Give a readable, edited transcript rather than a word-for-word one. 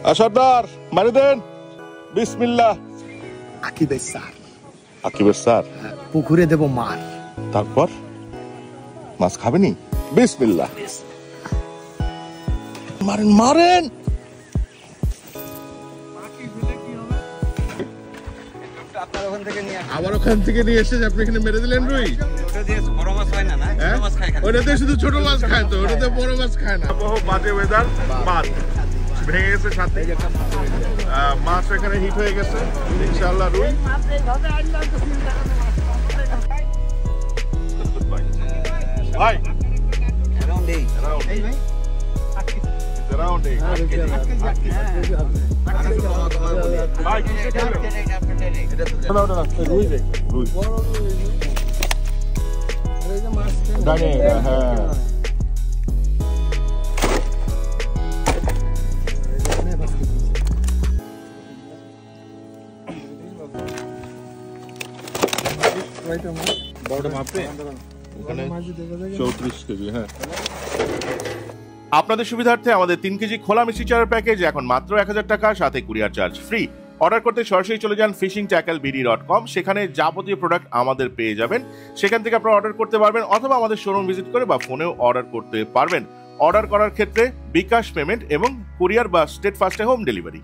সর্দার মারি দেন, বিসমিল্লাহ। আকিবের sir, আকিবের sir, পুকুরে দেব মার। তারপর মাছ খাবেনি? বিসমিল্লাহ। মারেন মারেন। আবার ওখান থেকে নিয়ে এসে আপনি এখানে মেরে দিলেন রুই। ওটাতে শুধু ছোট মাছ খায়, তো ওটাতে বড় মাছ খায় না। বাজে ওয়েদার, বাদ ভেঙে গেছে সাথে, মাছ এখানে হিট হয়ে গেছে। ইনশাআল্লাহ রুই। ভাই আপনাদের সুবিধার্থে আমাদের 3 কেজি খোলা মিষ্টি চারের প্যাকেজ এখন মাত্র 1000 টাকা, সাথে কুরিয়ার চার্জ ফ্রি। অর্ডার করতে সরাসরি চলে যান fishingtackleBD.com, সেখানে যাবতীয় প্রোডাক্ট আমাদের পেয়ে যাবেন। সেখান থেকে আপনারা অর্ডার করতে পারবেন, অথবা আমাদের শোরুম ভিজিট করে বা ফোনেও অর্ডার করতে পারবেন। অর্ডার করার ক্ষেত্রে বিকাশ পেমেন্ট এবং কুরিয়ার বা স্টেট ফাস্টে হোম ডেলিভারি।